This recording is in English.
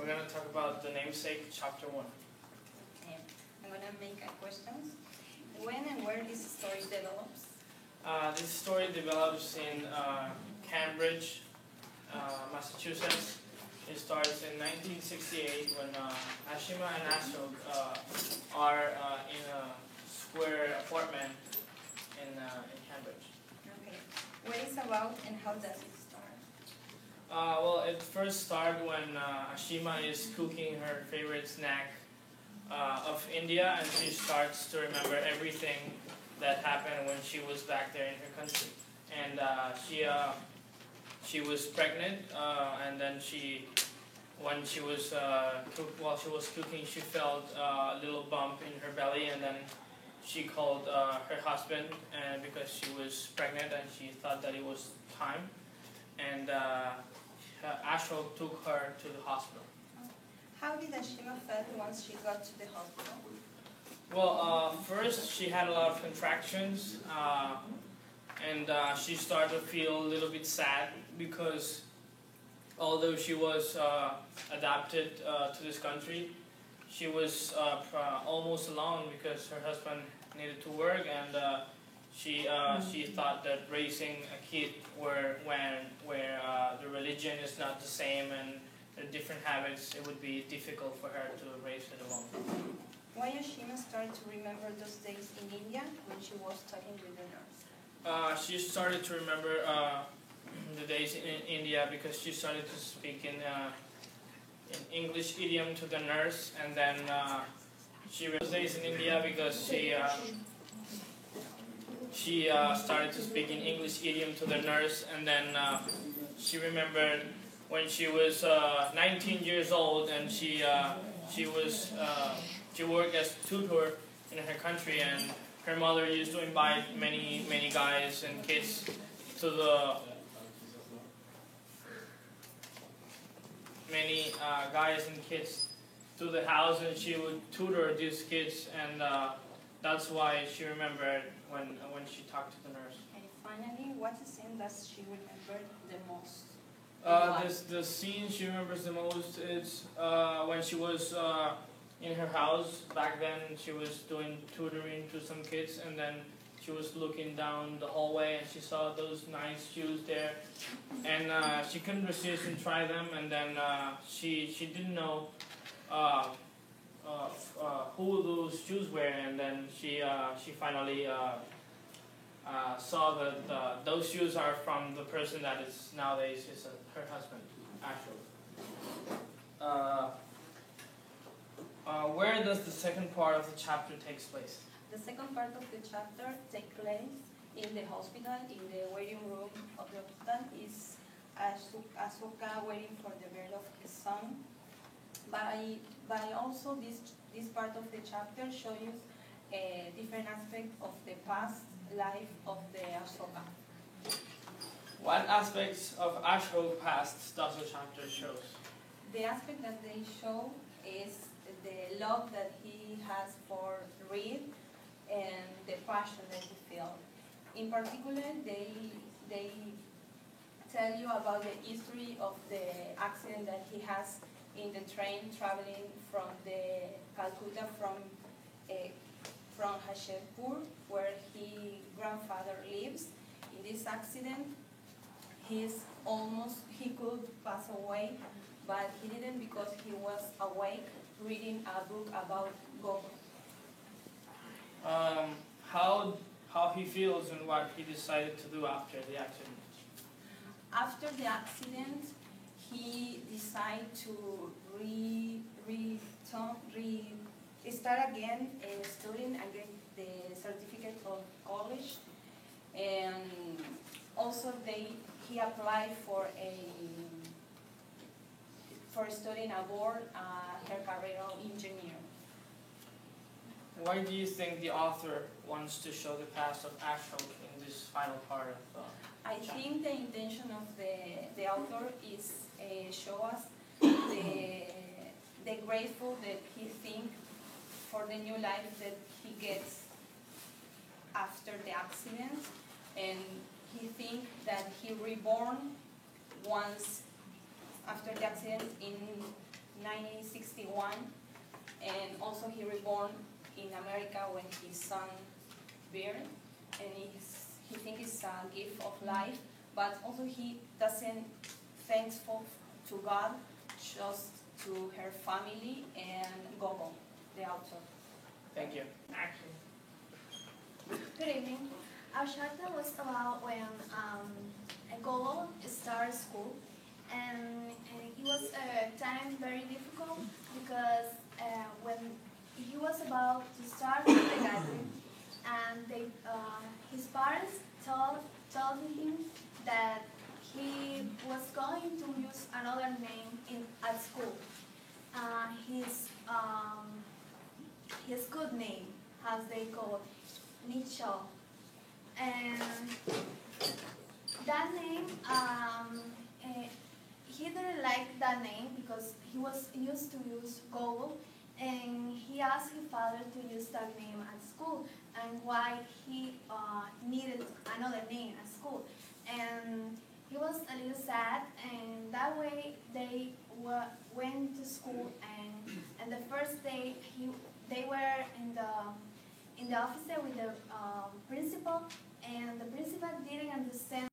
We're going to talk about the namesake, chapter 1. Okay. I'm going to make questions. When and where this story develops? This story develops in Cambridge, Massachusetts. It starts in 1968 when Ashima and Ashok are in a square apartment in Cambridge. Okay. What is about and how does it start? Well, it first started when Ashima is cooking her favorite snack of India, and she starts to remember everything that happened when she was back there in her country. And she was pregnant, and then while she was cooking, she felt a little bump in her belly, and then she called her husband, and because she was pregnant and she thought that it was time, and Ashok took her to the hospital. How did Ashima feel once she got to the hospital? Well, first she had a lot of contractions, and she started to feel a little bit sad because although she was adapted to this country, she was almost alone because her husband needed to work, and she thought that raising a kid where the religion is not the same and there are different habits, it would be difficult for her to raise it alone. Why Ashima started to remember those days in India when she was talking with the nurse? She started to remember the days in India because she started to speak in English idiom to the nurse, and then she remembers those days in India because she started to speak in English idiom to the nurse, and then she remembered when she was 19 years old, and she worked as tutor in her country, and her mother used to invite many guys and kids to the house, and she would tutor these kids, and that's why she remembered when she talked to the nurse. And finally, what scene does she remember the most? The scene she remembers the most is when she was in her house. Back then she was doing tutoring to some kids, and then she was looking down the hallway and she saw those nice shoes there, and she couldn't resist and try them, and then she didn't know who those shoes were, and then she finally saw that those shoes are from the person that is nowadays is her husband, actually. Where does the second part of the chapter takes place? The second part of the chapter takes place in the hospital. In the waiting room of the hospital is Asuka waiting for the birth of his son. But also this part of the chapter shows you a different aspect of the past life of the Ashoka. What aspects of Ashok's past does the chapter show? The aspect that they show is the love that he has for Reed and the passion that he feels. In particular, they tell you about the history of the accident that he has in the train traveling from the Calcutta from Hashepur, where his grandfather lives. In this accident, he could pass away, but he didn't because he was awake reading a book about Goku. How he feels and what he decided to do after the accident. After the accident, he decided to start again studying and get the certificate of college, and also he applied for studying abroad aircraft engineer. Why do you think the author wants to show the past of Ashok in this final part of the I chapter? think the intention of the author is show us the grateful that he thinks for the new life that he gets after the accident, and he thinks that he reborn once after the accident in 1961, and also he reborn in America when his son born, and he thinks it's a gift of life, but also he doesn't thankful to God, just to her family and Gogo, the author. Thank you. Action. Good evening. Our chapter was about when Gogo started school, and it was a time very difficult because when he was about to start kindergarten, and his parents told him that he was going to use another name at school. His good name, as they call it, Mitchell. And that name, he didn't like that name because he was used to use Gogo, and he asked his father to use that name at school and why he needed another name at school. And he was a little sad, and that way they went to school, and the first day they were in the office with the principal, and the principal didn't understand